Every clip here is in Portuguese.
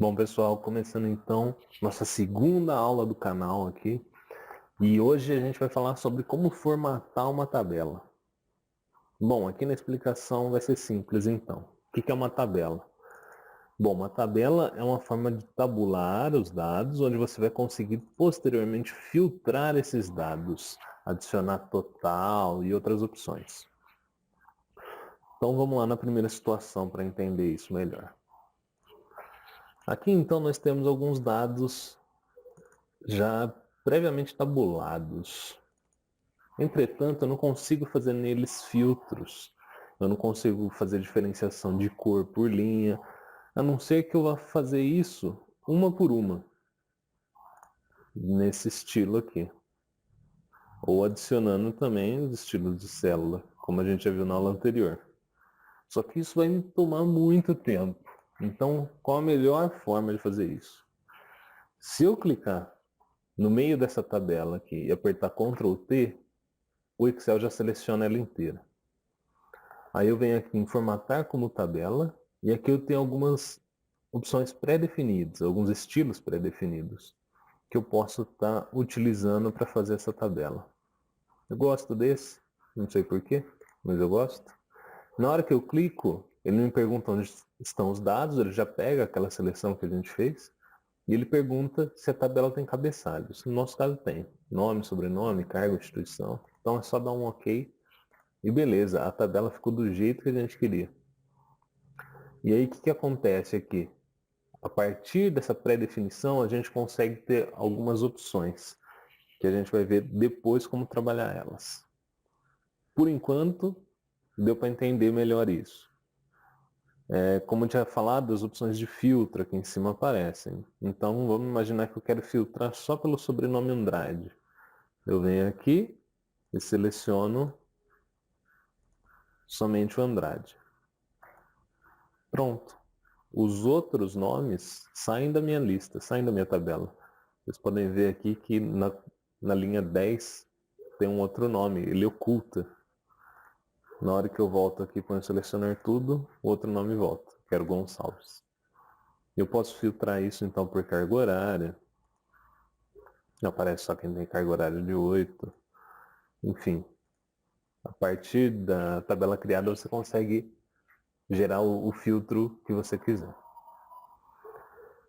Bom, pessoal, começando então nossa segunda aula do canal aqui. E hoje a gente vai falar sobre como formatar uma tabela. Bom, aqui na explicação vai ser simples então. O que é uma tabela? Bom, uma tabela é uma forma de tabular os dados, onde você vai conseguir posteriormente filtrar esses dados, adicionar total e outras opções. Então vamos lá na primeira situação para entender isso melhor. Aqui então nós temos alguns dados já previamente tabulados. Entretanto, eu não consigo fazer neles filtros. Eu não consigo fazer diferenciação de cor por linha, a não ser que eu vá fazer isso uma por uma, nesse estilo aqui. Ou adicionando também os estilos de célula, como a gente já viu na aula anterior. Só que isso vai me tomar muito tempo. Então, qual a melhor forma de fazer isso? Se eu clicar no meio dessa tabela aqui e apertar Ctrl T, o Excel já seleciona ela inteira. Aí eu venho aqui em formatar como tabela, e aqui eu tenho algumas opções pré-definidas, alguns estilos pré-definidos, que eu posso estar utilizando para fazer essa tabela. Eu gosto desse, não sei porquê, mas eu gosto. Na hora que eu clico, ele me pergunta onde estão os dados, ele já pega aquela seleção que a gente fez, e ele pergunta se a tabela tem cabeçalhos. No nosso caso tem. Nome, sobrenome, cargo, instituição. Então é só dar um OK e beleza, a tabela ficou do jeito que a gente queria. E aí o que acontece aqui? A partir dessa pré-definição, a gente consegue ter algumas opções, que a gente vai ver depois como trabalhar elas. Por enquanto, deu para entender melhor isso. Como eu tinha falado, as opções de filtro aqui em cima aparecem. Então vamos imaginar que eu quero filtrar só pelo sobrenome Andrade. Eu venho aqui e seleciono somente o Andrade. Pronto. Os outros nomes saem da minha lista, saem da minha tabela. Vocês podem ver aqui que na linha 10 tem um outro nome, ele oculta. Na hora que eu volto aqui para selecionar tudo, o outro nome volta, que era o Gonçalves. Eu posso filtrar isso então por carga horária. Aparece só quem tem carga horária de 8. Enfim, a partir da tabela criada você consegue gerar o filtro que você quiser.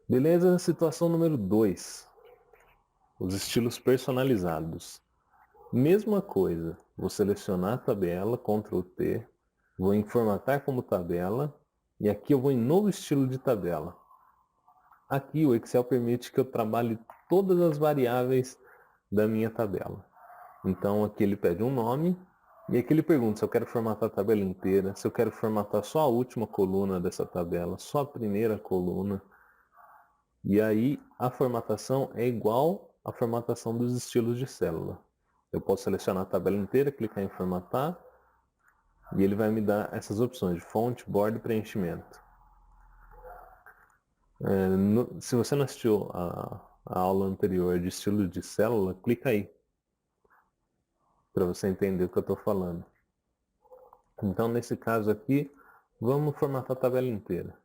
Beleza? Situação número 2. Os estilos personalizados. Mesma coisa, vou selecionar a tabela, Ctrl T, vou em formatar como tabela, e aqui eu vou em novo estilo de tabela. Aqui o Excel permite que eu trabalhe todas as variáveis da minha tabela. Então aqui ele pede um nome, e aqui ele pergunta se eu quero formatar a tabela inteira, se eu quero formatar só a última coluna dessa tabela, só a primeira coluna. E aí a formatação é igual à formatação dos estilos de célula. Eu posso selecionar a tabela inteira, clicar em formatar, e ele vai me dar essas opções de fonte, borda e preenchimento. Se você não assistiu a aula anterior de estilo de célula, clica aí, para você entender o que eu estou falando. Então nesse caso aqui, vamos formatar a tabela inteira.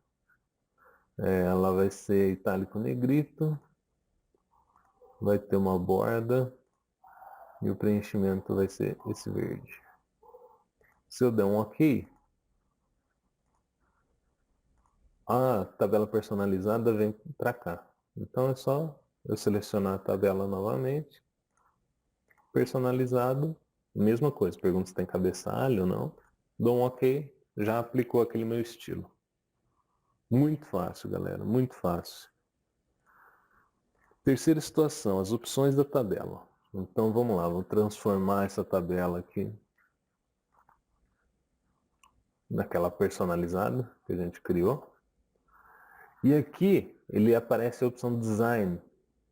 Ela vai ser itálico negrito, vai ter uma borda, e o preenchimento vai ser esse verde. Se eu der um OK, a tabela personalizada vem para cá. Então é só eu selecionar a tabela novamente, personalizado, mesma coisa, pergunta se tem cabeçalho ou não, dou um OK, já aplicou aquele meu estilo. Muito fácil, galera, muito fácil. Terceira situação, as opções da tabela. Então vamos lá, vou transformar essa tabela aqui naquela personalizada que a gente criou. E aqui ele aparece a opção Design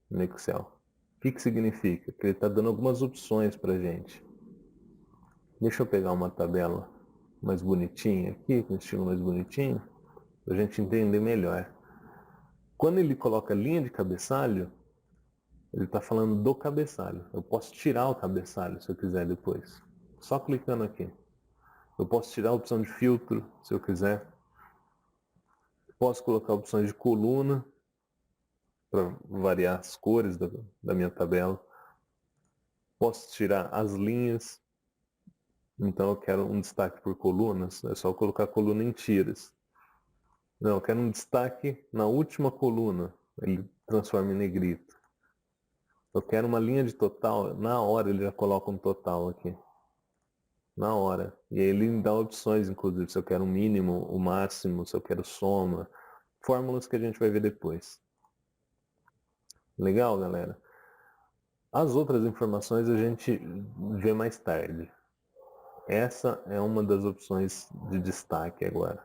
no Excel. O que significa? Que ele está dando algumas opções para a gente. Deixa eu pegar uma tabela mais bonitinha aqui, com um estilo mais bonitinho, para a gente entender melhor. Quando ele coloca linha de cabeçalho, ele está falando do cabeçalho. Eu posso tirar o cabeçalho se eu quiser depois. Só clicando aqui. Eu posso tirar a opção de filtro se eu quiser. Posso colocar opções de coluna. para variar as cores da minha tabela. Posso tirar as linhas. Então eu quero um destaque por colunas, é só colocar a coluna em tiras. Não, eu quero um destaque na última coluna, ele transforma em negrito. Eu quero uma linha de total, na hora ele já coloca um total aqui. Na hora. E aí ele me dá opções, inclusive, se eu quero um mínimo, o máximo, se eu quero soma. Fórmulas que a gente vai ver depois. Legal, galera? As outras informações a gente vê mais tarde. Essa é uma das opções de destaque agora.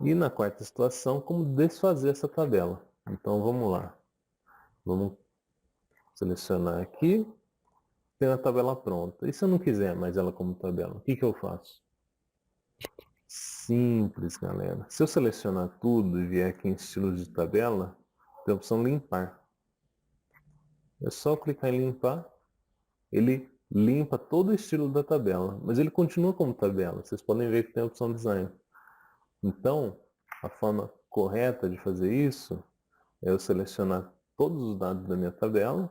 E na quarta situação, como desfazer essa tabela. Então vamos lá. Vamos selecionar aqui. Tem a tabela pronta. E se eu não quiser mais ela como tabela, o que eu faço? Simples, galera. Se eu selecionar tudo e vier aqui em estilos de tabela, tem a opção limpar. É só clicar em limpar. Ele limpa todo o estilo da tabela, mas ele continua como tabela. Vocês podem ver que tem a opção design. Então, a forma correta de fazer isso é eu selecionar todos os dados da minha tabela,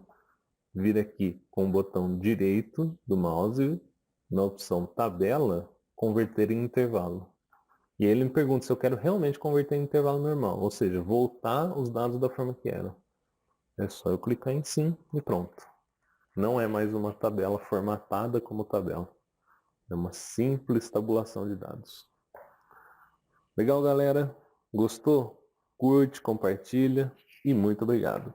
vir aqui com o botão direito do mouse, na opção tabela, converter em intervalo. E aí ele me pergunta se eu quero realmente converter em intervalo normal, ou seja, voltar os dados da forma que eram. É só eu clicar em sim e pronto. Não é mais uma tabela formatada como tabela. É uma simples tabulação de dados. Legal, galera? Gostou? Curte, compartilha e muito obrigado.